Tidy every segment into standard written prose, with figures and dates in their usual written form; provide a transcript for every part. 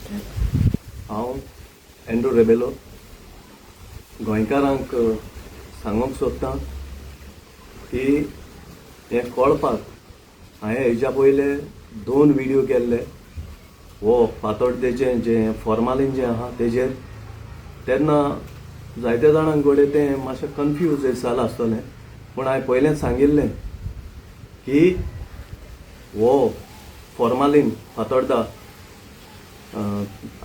हांव एंड्रू रेबेलो गोंयकारांक सांगूंक सोदतां की हें कळपाक हांवें हेच्या पयले 2 व्हिडियो केल्ले वो फातोड्डेचें जें फॉर्मालीन जें आहा तेजेर तेन्ना जायत्या जाणांक घोडे तें मातशें कन्फ्यूज जालां आसतलें पूण हांवें पयलेंच सांगिल्लें की वो फॉर्मालीन फातोड्डा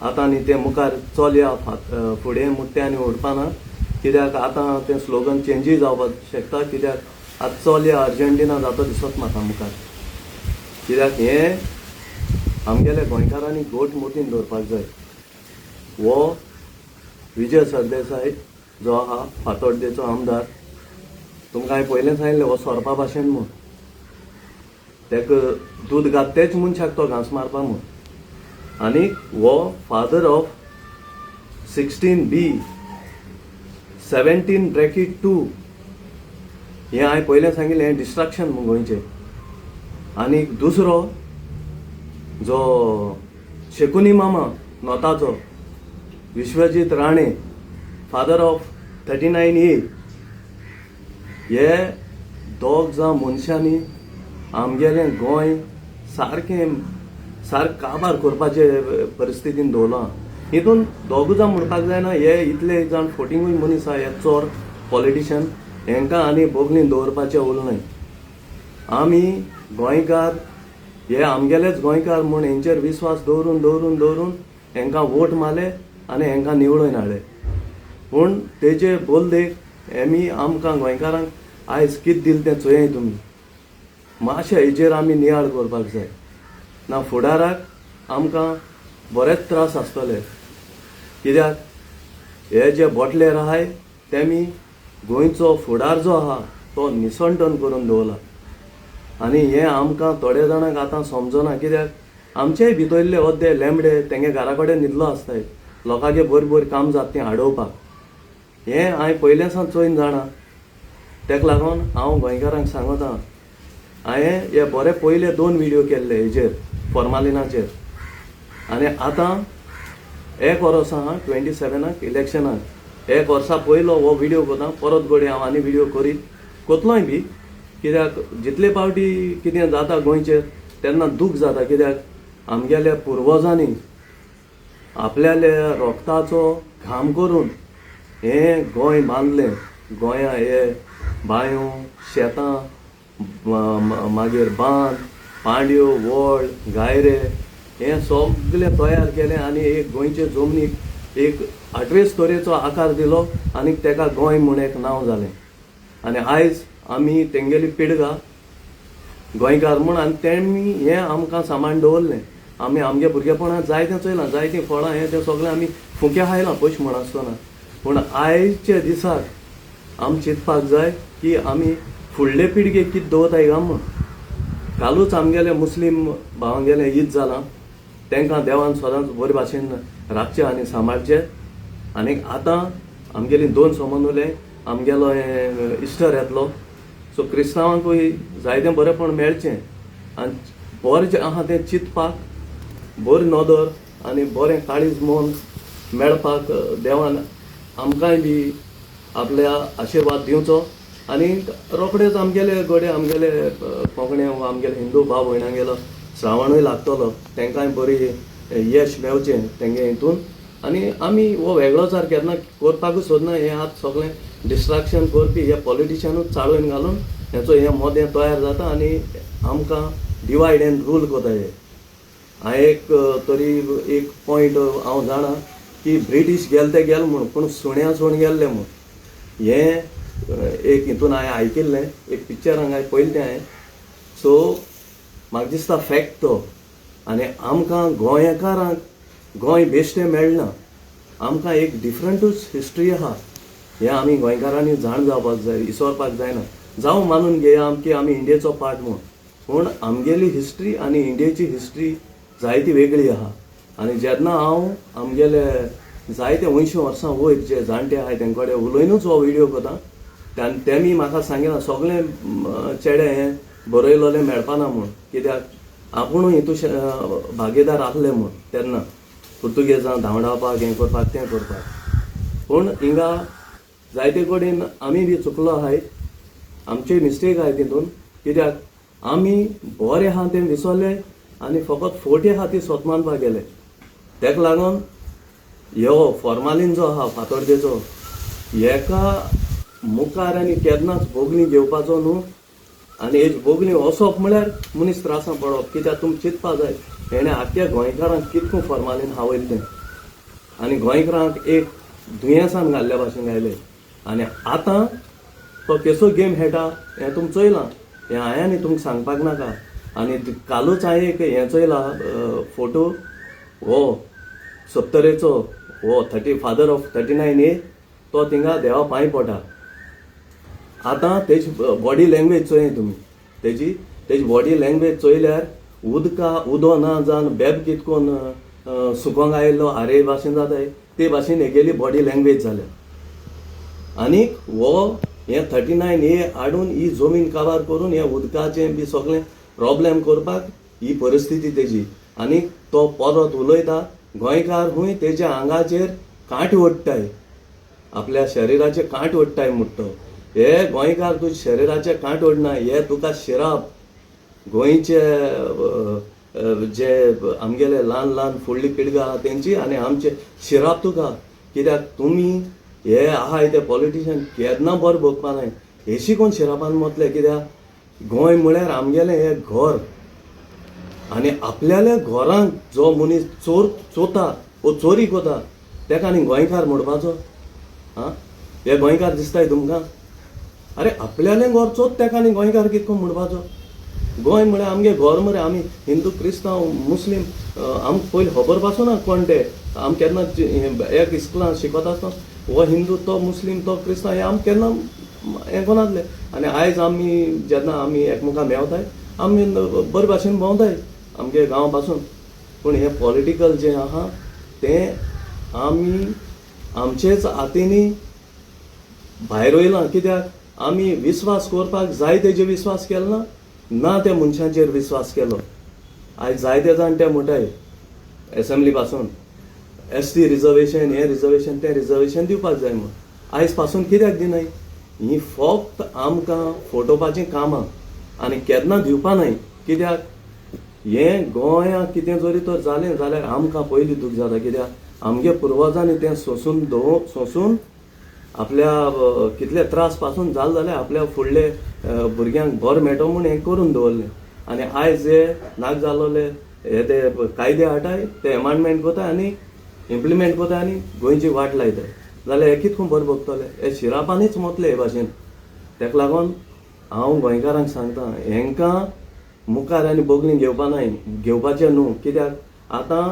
आतां न्ही तें मुखार चलया फुडें मुट्टे आनी उडपाना कित्याक आतां तें स्लोगन चेंजीय जावपाक शकता कित्याक आतां चलया अर्जंटिना जाता दिसत म्हाका मुखार कित्याक हें आमगेल्या गोंयकारांनी गोट मोतीन दवरपाक जाय वो विजय सरदेसाय जो आहा फातोड्डेचो आमदार तुमकां हांवें पयलें सांगिल्लें हो सोरपा भाशेन म्हूण तेका दूद घात तेच मनशाक तो घांस मारपा म्हूण आनी वो फादर ऑफ 16B 17-2 हें हांवें पयलें सांगिल्लें हें डिस्ट्रक्शन म्हूण गोंयचें आनी दुसरो जो शेकुनी मामा नोताचो Vishwajit Rane father of 39A हे दोग जां मनशांनी आमगेलें गोंय सारकें काबार करपाचे परिस्थितीन दवरलां हितून दोगूय जाण म्हणपाक जायना हे इतले जाण 14 मनीस आहा हे चोर पॉलिटिशियन हेंकां आनी बोगलीन दवरपाचें उरलें आमी गोंयकार हे आमगेलेच गोंयकार म्हूण हेंचेर विस्वास दवरून दवरून दवरून हेंकां वोट मारले आनी हेंकां निवडून हाडले पूण तेजे बोलदेक आमी आमकां गोंयकारांक आयज कितें दिलें तें चोयय तुमी मातशें हेजेर आमी नियाळ करपाक जाय ना फुडाराक आमकां बरेच त्रास आसतले कित्याक हे जे बोटलेर आहाय तेमी गोंयचो फुडार जो आहा तो निसंटन करून दवरला आनी हें आमकां थोड्या जाणांक आतां समजना कित्याक आमचेय भितरले ओद्दे लेंबडे तेंगे घरा कडेन न्हिदलो आसताय लोकांगे बरी बरी काम जाता तें आडोवपाक हें हांवें पयलें सावन चोयन जाणा तेका लागून हांव गोंयकारांक सांगता हांवें हे बरे पयले 2 व्हिडियो केल्ले हेजेर फॉर्मालिनाचेर आनी आतां एक वर्स आहा 27 इलेक्शनाक एक वर्सा पयलो हो व्हिडियो कोता परत घोडे हांव आनी व्हिडियो करीत कोतलोय बी कित्याक जितले फावटी कितें जाता गोंयचेर तेन्ना दूख जाता कित्याक आमगेल्या पुर्वजांनी आपल्याल्या रोगताचो घाम करून हें गोंय बांदलें गोंया हे बांयो शेतां मागीर बांद पांड्यो व्हळ गायरे हें सगळें तयार केलें आनी एक गोंयचे जमनीक एक 28 तरेचो आकार दिलो आनी तेका गोंय म्हूण एक नांव जालें आनी आयज आमी तेंगेली पिळगा गोंयकार म्हूण आनी तेमी हें आमकां सांबाळून दवरलें आमी आमगे भुरगेपणांत जायतें चोयलां जायतीं फळां हें तें सगळें आमी फुकें खायलां पयशे म्हण आसतना पूण आयचे दिसाक आमी चिंतपाक जाय की आमी फुडले पिळगेक कितें दवरताय काय म्हूण कालूच आमगेले मुस्लीम भावांगेलें ईद जालां तेंकां देवान सदांच बरे भाशेन राखचें आनी सांबाळचें आनी आतां आमगेलीं 2 सोमन उरले आमगेलो हें इस्टर येतलो सो क्रिस्तांवांकूय जायतें बरेंपण मेळचें आनी बरें जें आहा तें चिंतपाक बरी नदर आनी बरें काळीज मोन मेळपाक देवान आमकांय बी आपल्या आशिर्वाद दिवचो आनी रोखडेच आमगेले गोडे आमगेले कोंकणी आमगेले हिंदू भाव भयणांगेलो श्रावणूय लागतलो तेंकांय बरी यश मेळचें तेंगे हितून आनी आमी हो वेगळोचार केन्ना करपाकूच सोदना हें आतां सगळें डिस्ट्रॅक्शन करपी हे पॉलिटिशियनूच चाळून घालून हेचो हें मोदें तयार जाता आनी आमकां डिवायड एंड रूल कोता हे हांवें एक तरी एक पॉयंट हांव जाणा की ब्रिटीश गेले ते गेले म्हूण पूण सुण्या सूण गेल्ले म्हूण हें एक हितून हांवें आयकिल्लें एक पिक्चरांक हांवें पयलें तें हांवें सो म्हाका दिसता फॅक्ट तो आनी आमकां गोंयकारांक गोंय बेश्टें मेळना आमकां एक डिफरंटूच हिस्ट्री आहा हें आमी गोंयकारांनी जाण जावपाक जाय विसरपाक जायना जावं मानून घेया की आमी इंडियेचो पार्ट म्हूण पूण आमगेली हिस्ट्री आनी इंडियेची हिस्ट्री जायती वेगळी आहा आनी जेन्ना हांव आमगेले जायते 80 वर्सां वयर जे जाणटे आहाय तेंचे कडेन उलयनूच हो व्हिडियो करता तेमी म्हाका सांगिना सगळे चेडे हें बरयलोलें मेळपाना म्हूण कित्याक आपुणूय हितू भागीदार आसले म्हूण तेन्ना पुर्तुगेजां धांवडावपाक हें करपाक तें करपाक. पूण हिंगा जायते कडेन आमी बी चुकलो आहाय, आमची मिस्टेक आहाय तितून. कित्याक आमी बरें आहा तें विसरले आनी फकत फोटी आहा ती स्वत मानपाक गेले. तेका लागून ह्यो फॉर्मालीन जो आहा फातोर्डेचो हेका मुखार आनी केन्नाच बोगली घेवपाचो न्हू. आनी हेज बोगली वसप म्हळ्यार मनीस त्रासां पडप. कित्याक तुमी चिंतपा जाय हेणें आख्या गोंयकारांक कितको फॉर्मालीन हावयलें तें आनी गोंयकारांक एक दुयेंसान घाल्ल्या भाशेन गायलें. आनी आतां तो केसो गेम खेळटा हें तुमी चोयलां. हें हांवें आनी तुमकां सांगपाक नाका. आनी कालूच हांवें एक हें चोयलां फोटो, हो सत्तरेचो हो फादर ऑफ 39 ए तो थिंगा देवा पांय पडटा. आतां तेजी बॉडी लँग्वेज चोय तुमी. तेजी बॉडी लँग्वेज चोयल्यार उदो ना जावन बेब कितकोन सुकोंक आयिल्लो आरे भाशेन जाताय ते भाशेन हेगेली बॉडी लँग्वेज जाल्या. आनीक हो हें 39 ए हाडून ही जमीन काबार करून हें उदकाचें बी सगळें प्रॉब्लेम करपाक ही परिस्थिती तेजी. आनीक तो परत उलयता गोंयकार खूंय तेज्या आंगाचेर कांट ओडटाय, आपल्या शरिराचे कांट ओडटाय म्हणटा. हे गोंयकार तुज्या शरिराचे कांट ओडना, हे तुका शिराप. गोंयचे जे आमगेले ल्हान ल्हान फुडली पिळगा आहा तेंची आनी आमचे शिराप तुका. कित्याक तुमी हे आहाय ते पॉलिटिशियन केन्ना बरें भोगपा नाय. हेशी कोण शिरापान मतले. कित्याक गोंय म्हळ्यार आमगेलें हें घर आनी आपल्याल्या घरांक जो मनीस चोरता वो चोरी कोता तेका आनी गोंयकार म्हणपाचो. हां, हे गोंयकार दिसताय तुमकां? अरे आपल्यालें घर चोत तेका आनी गोंयकार कितको म्हणपाचो. गोंय म्हळ्यार आमगे घर मरे. आमी हिंदू क्रिस्तांव मुस्लीम आमकां पयलीं खबर पासून कोण ते. आमी केन्ना एक इस्कुलान शिकता आसतना हो हिंदू तो मुस्लीम तो क्रिस्तांव हें आमी केन्ना हें कोनासलें. आनी आयज आमी जेन्ना आमी एकमेकां मेवताय आमी बरे भाशेन भोंवताय आमगे गांवा पासून. पूण हें पॉलिटिकल जें आहा तें आमी आमचेच हातींनी भायर वयलां. कित्याक आमी विस्वास करपाक जाय तेजेर विस्वास केलो ना त्या मनशांचेर विस्वास केलो. आयज जायते जाण ते म्हणटाय एसेंब्ली पासून ST रिजर्वेशन हें रिजर्वेशन तें रिजर्वेशन दिवपाक जाय म्हूण. आयज पासून कित्याक दिनाय? ही फक्त आमकां फोटोवपाचीं कामां आनी केन्ना दिवपा नाय. कित्याक हें गोंयांक कितें जरी तर जालें जाल्यार आमकां पयलीं दूख जाता. कित्याक आमगे पुर्वजांनी तें सोंसून आपल्या कितले त्रास पासून जाले जाल्यार आपल्या फुडले भुरग्यांक बरें मेळटो म्हूण हें करून दवरलें. आनी आयज हे नाक जालोले हे ते कायदे हाडटाय ते एमेंडमेंट कोताय आनी इम्प्लिमेंट कोताय आनी गोंयची वाट लायताय. जाल्यार हे कितको बरें भोगतले. हे शिरापांनीच मतले हे भाशेन. तेका लागून हांव गोंयकारांक सांगता हेंकां मुखार आनी बोगलीं घेवपाचें न्हू. कित्याक आतां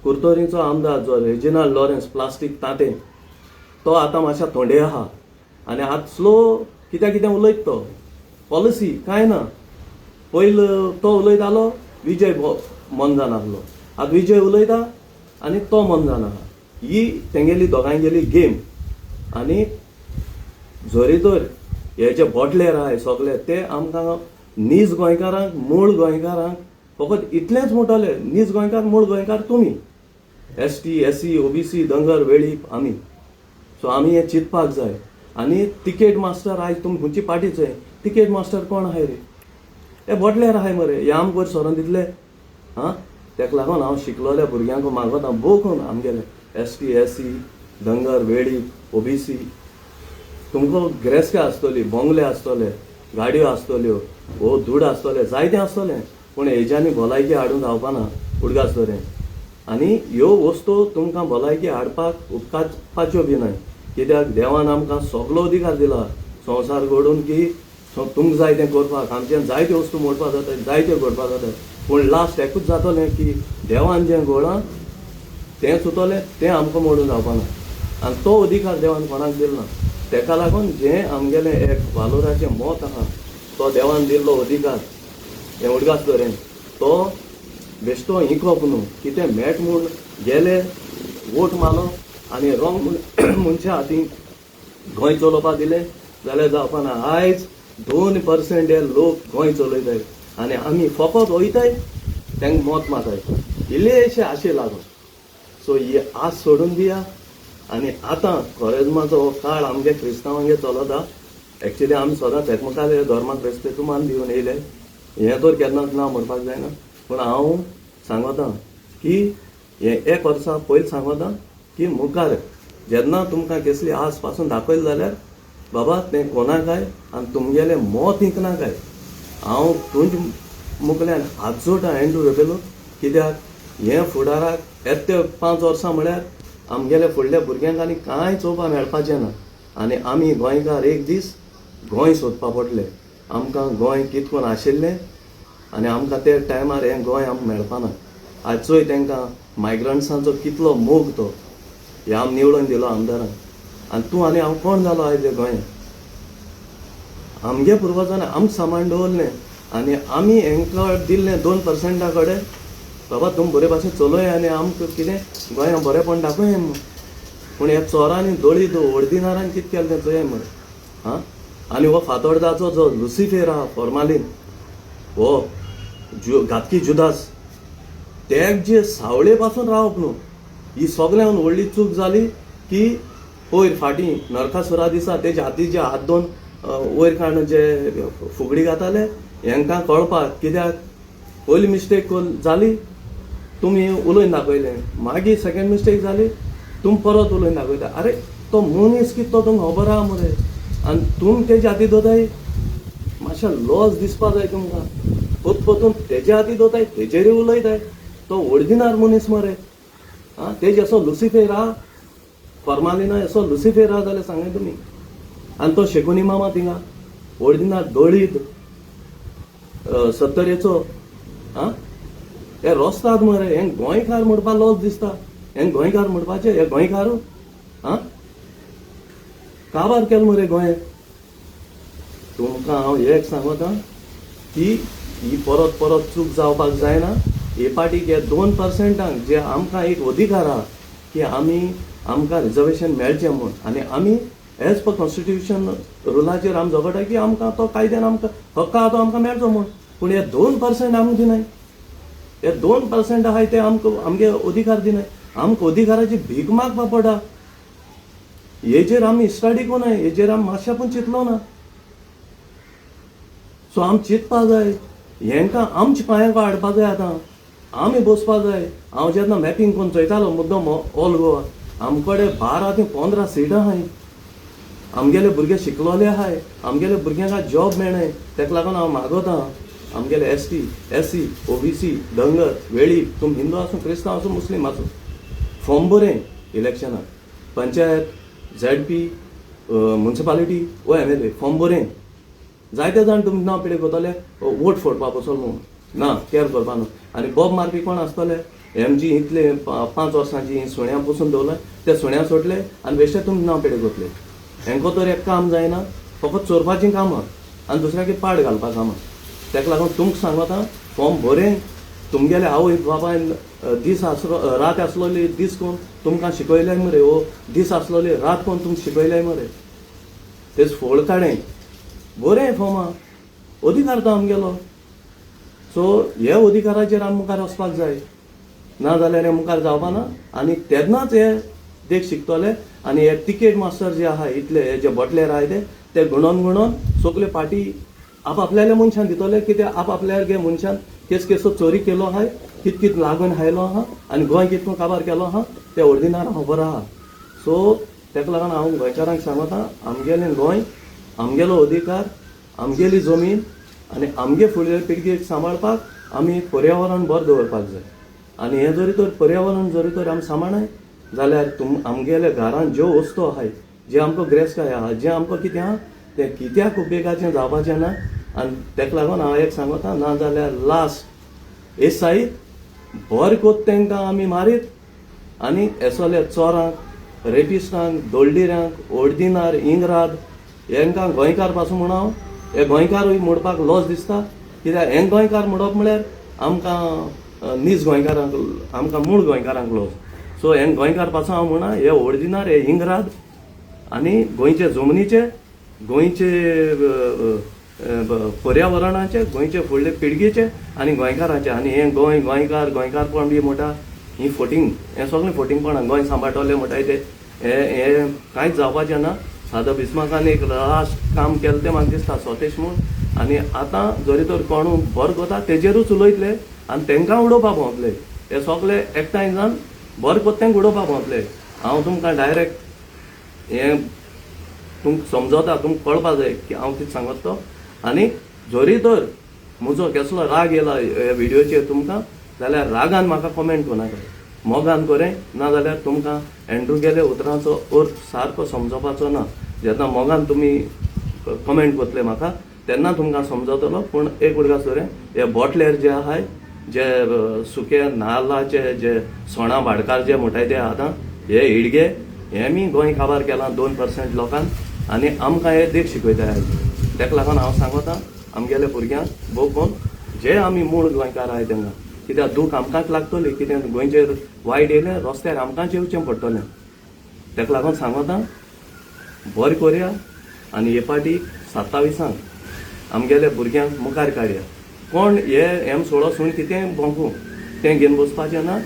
कुर्तोरीचो आमदार जो रेजिनाल्ड लॉरेन्स प्लास्टीक तांतें तो आतां मातशा थोंडे आहा. आनी आतां स्लो कितें उलयता तो पॉलिसी कांय ना. पयलो तो उलयतालो विजय मन जावन आहलो. आतां विजय उलयता आनी तो मन जावन आहा. ही तेंगेली दोगांयगेली गेम. आनी जरी तर हे जे बॉटलेर आहाय सगळे ते आमकां नीज गोंयकारांक मूळ गोंयकारांक फकत इतलेंच म्हणटले नीज गोंयकार मूळ गोंयकार तुमी. ST SC OBC Dhangar Velip आमी. सो आमी हें चिंतपाक जाय. आनी तिकेट मास्टर आयज तुमी खंयची पार्टीचो तिकेट मास्टर कोण आहाय रे? हे बॉटलेर आहाय मरे. हे आमकां वयर सोरोन दितले. हां, तेका लागून हांव शिकलोल्या भुरग्यांक मागता बोकून आमगेले ST SC Dhangar Velip OBC तुमकां गिरेस्त्या आसतली, बोंगले आसतले, गाडयो आसतल्यो, वो धूड आसतलें, जायतें आसतलें. पूण हेज्यांनी भलायकी हाडून रावपाना उडगासतरें. आनी ह्यो वस्तू तुमकां भलायकी हाडपाक उपकारपाच्यो बी न्हय. कित्याक देवान आमकां सगळो अधिकार दिला संवसार घडोवन की तुमकां जाय तें करपाक. आमच्यान जायत्यो वस्तू मोडपाक जाता, जायत्यो घडपाक जाता. पूण लास्ट एकूच जातलें की देवान जें घडलां तें सुतलें तें आमकां मोडून रावपाना. आनी तो अधिकार देवान कोणाक दिलो ना. तेका लागून जें आमगेलें एक वालोराचें मत आहा तो देवान दिल्लो अधिकार हें उडगासतरेन तो बेश्टो हिंकोप न्हू. कितें मेट म्हूण गेले वोट मारप आनी रॉंग मनशा हातीन गोंय चलोवपाक दिलें जाल्यार जावपाना. आयज 2% हे लोक गोंय चलयताय आनी आमी फकत वयताय तांकां मत मारताय इल्लेशे आशे लागून. सो ही आज सोडून दिया आनी आतां कोरेजमाचो हो काळ आमगे क्रिस्तांवांगे चलता. एक्चुली आमी सदांच एकमेकाले धर्माक रेस्पेक्ट मान दिवन येयले, हें तर केन्नाच ना म्हणपाक जायना. पूण हांव सांगता की हें एक वर्सा पयलीं सांगता की मुखार जेन्ना तुमकां कसली आस पासून दाखयली जाल्यार बाबा तें कोणाकाय आनी तुमगेलें मोत इंकनाकाय. हांव तुमचे मुखल्यान हात जोडटा हँड घेतलो, कित्याक हें फुडाराक येते 5 वर्सां म्हळ्यार आमगेल्या फुडल्या भुरग्यांक आनी कांय चोवपा मेळपाचें ना. आनी आमी गोंयकार एक दीस गोंय सोदपा पडलें. आमकां गोंय कितकोन आशिल्लें आनी आमकां ते टायमार हें गोंय आमकां मेळपाना. आजचोय तांकां मायग्रंट्सांचो कितलो मोग तो हे आमी निवडून दिलो आमदारांक. आनी तूं आनी हांव कोण जालो आयज हे गोंयांत. आमगे पुर्वजांनी आमकां सांबाळून दवरलें आनी आमी हांकां दिल्लें 2% कडेन बाबा तुमी बरे भाशेन चलय आनी आमकां कितें गोंयांत बरेंपण दाखय म्हूण. पूण ह्या चोरांनी दळीत ओडदिनारांनी कितें केलें तें चोय मरे. हां आनी हो फातोर्डाचो जो लुसिफेर आहा फॉर्मालीन, हो घातकी जुदास, तेक जे सावळे पासून रावप न्हू, ही सगळ्यान व्हडली चूक जाली. की पयर फाटीं नरकासुरा दिसा तेजे हातीचे हात दोन वयर काडून जे फुगडी घाताले हांकां कळपाक, कित्याक पयली मिस्टेक जाली तुमी उलोवन दाखयलें, मागीर सेकेंड मिस्टेक जाली तुमी परत उलोवन दाखयता. आरे तो मनीस कितें तो तुमकां खबर आहा मरे, आनी तुमी तेजे हाती दोताय. मातशें लॉस दिसपा जाय तुमकां. पोतून तेजे हाती दोताय, तेजेरूय उलयताय. तो ओर्डिनार मनीस मरे. आं तेजे असो लुसिफेर आहा फॉर्मालिना, असो लुसिफेर आहा जाल्यार सांगा तुमी. आनी तो शेकोनी मामा थिंगा ओर्डिनार दळीत 70 आं हे रोस्तात मरे. हें गोंयकार म्हणपा लॉस दिसता. हें गोंयकार म्हणपाचें, हे गोंयकार आं काबार केलें मरे गोंय. तुमकां हांव एक सांगता की ही परत परत चूक जावपाक जायना. हे पाटीक हे 2%ांक जे आमकां एक अधिकार आहा की आमकां रिजर्वेशन मेळचें म्हूण, आनी आमी एज पर कॉन्स्टिट्युशन रुलाचेर आमी झगडटा की आमकां तो कायद्यान आमकां हक्क आहा तो आमकां मेळचो म्हूण. पूण हे 2% आमकां दिनाय. हे 2% आहाय ते आमगे अधिकार दिनाय. आमकां अधिकाराची भीक मागपा पडटा. हेजेर आमी स्टडी कोनाय, हेजेर आमी मातशें पूण चिंतलो ना. सो आमी चिंतपा जाय, हेंकां आमच्या पांयां हाडपा जाय. आतां आमी बसपा जाय. हांव जेन्ना मॅपींग कोन्न चोयतालो मुद्दम ऑल गोवा, आमचे कडेन 12 ते 15 सिटां आहाय. आमगेले भुरगे शिकलोले आहाय, आमगेले भुरग्यांक जॉब मेळ्ळे. तेका लागून हांव मागोता आमगेले ST, SC, OBC, Dhangar, Velip, तुमी हिंदू आसूं, क्रिस्तांव आसूं, मुस्लीम आसूं, फॉर्म बरें इलेक्शनाक. पंचायत, ZP, म्युनिसिपालिटी वो MLA फॉर्म बरें. जायते जाण तुमी नांव पिडे कोताले वोट फोडपा बसलो म्हणून. ना केअर करपा न्हू. आनी बॉब मारपी कोण आसतले, हेमची इतले 5 वर्सांची सुण्यां पसून दवरले, ते सुण्यां सोडले आनी बेश्टे तुमी नांव पिडे कोतले. हेंको तर एक काम जायना, फकत चोरपाचीं कामां आनी दुसऱ्याक पाड घालपा कामां. तेका लागून तुमकां सांगता फॉर्म बरें. तुमगेले आवय बाबायन दीस आसलो रात आसलोली दीस कोण तुमकां शिकयले मरे. हो दीस आसलोली रात कोण तुमकां शिकयले मरे. तेच फोड काडें बरें फॉर्मां अधिकार तो आमगेलो. सो हे अधिकाराचेर आमी मुखार वचपाक जाय, ना जाल्यार हे मुखार जावपा ना. आनी तेन्नाच हे देख शिकतले. आनी हे तिकेट मास्टर जे आहा इतले हे जे बटलेर आहाय ते गुणोन सगळे पार्टी आपल्याल्या मनशान दितले. कित्याक आपल्यागे मनशान केसो चोरी केलो आहाय, कित लागून हायलो आहा आनी गोंय कितको काबार केलो आहा ते ओर्डिनार खबर आहा. सो तेका लागून हांव गोंयकारांक सांगता आमगेलें गोंय, आमगेलो अधिकार, आमगेली जमीन आनी आमगे फुडले पिळगेक सांबाळपाक आमी पर्यावरण बरें दवरपाक जाय. आनी हें जरी तर पर्यावरण जरी तर आमी सांबाळनाय जाल्यार आमगेल्या घरांत ज्यो वस्तू आहाय, जे आमकां गिरेस्तकाय आहा, जे आमकां कितें आहा तें कित्याक उपेगाचें जावपाचें ना. आनी तेका लागून हांव एक सांगता, ना जाल्यार लास्ट हे साईत बरें कोत तांकां आमी मारीत आनी एसोले चोरांक, रेपिस्टांक, दोळडिऱ्यांक, ओडदिनार, इंग्राद हेंकां गोंयकार पासून म्हूण हांव हे गोंयकारूय म्हणपाक लॉस दिसता. कित्याक हें गोंयकार म्हणप म्हळ्यार आमकां नीज गोंयकारांक, आमकां मूळ गोंयकारांक लॉस. सो हें गोंयकार पासून हांव म्हणा हे ओडदिनार, हे इंग्राद आनी गोंयचे जमनीचे, गोंयचे पर्यावरणाचे, गोंयचे फुडले पिळगेचे आनी गोंयकारांचे. आनी हें गोंयकार गोंयकारपण बी म्हणटा ही फोटींग हें सगळें फोटींगपणां गोंय सांबाळटले म्हणटाय ते हे कांयच जावपाचें ना. सादो बिस्मासान एक लास्ट काम केलें तें म्हाका दिसता स्वतेश म्हूण, आनी आतां जरी तर कोण बरो कोता तेजेरूच उलयतले आनी तांकां उडोवपा पावतले. हे सगळे एकठांय जावन बरें कोत्त्यांक उडोवपा पावतले. हांव तुमकां डायरेक्ट हें तुमकां समजोता, तुमकां कळपा जाय की हांव कितें सांगत तो. आनी जरी तर म्हजो कसलो राग येयला ह्या व्हिडिओचेर तुमकां, जाल्यार रागान म्हाका कमेंट कोनाका, मोगान करें. नाजाल्यार तुमकां एंड्रू उतरांचो अर्थ सारको समजोवपाचो ना. जेन्ना मोगान तुमी कमेंट करतले म्हाका तेन्ना तुमकां समजतलो. पूण एक उडका सोरे, हे बोटलेर जे आहाय, जे सुके नाल्लाचे जे सोणां भाडकार जे म्हणटाय ते आतां हे हिडगे हे मी गोंय काबार केलां 2% लोकांक, आनी आमकां हे देख शिकयताय. तेका लागून हांव सांगता आमगेल्या भुरग्यांक भोव कोण जे आमी मूळ गोंयकार आहाय तांकां, कित्याक दूख आमकांच लागतली. कित्याक गोंयचेर वायट येयलें रस्त्यार आमकांच येवचें पडटलें. तेका लागून सांगता बरें करया आनी हे पाटी 27 आमगेल्या भुरग्यांक मुखार काडया. कोण हें सोडो सून कितें भोंकू तें घेवन बसपाचें ना.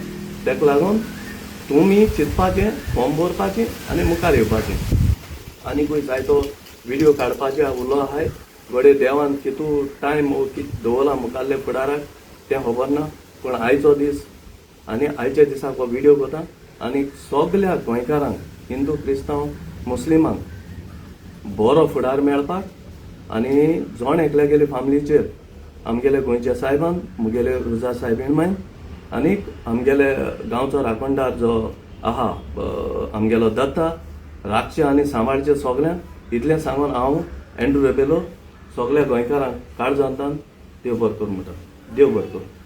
तेका लागून तुमी चिंतपाचें, फॉर्म भरपाचें आनी मुखार येवपाचें. आनीकूय जायतो व्हिडिओ काडपाचे उलो आहाय. घडये देवान कितू टायम कितें दवरला मुखारले फुडाराक तें खबर ना. पूण आयचो दीस आनी आयच्या दिसाक हो व्हिडिओ कोता आनी सगल्या गोंयकारांक, हिंदू क्रिस्तांव मुस्लिमांक बरो फुडार मेळपाक, आनी जोण एकल्या गेले फॅमिलीचेर आमगेले गोंयच्या सायबान, मुगेले रुजा सायबीण माय, आनीक आमगेले गांवचो राखणदार जो आहा आमगेलो दत्ता, राखचे आनी सांबाळचे सगल्यांक इतलें सांगून हांव एंड्रू रेबेलो सगल्या गोंयकारांक काळजांतान देव बरें करूं म्हणटा. देव बरें करूं.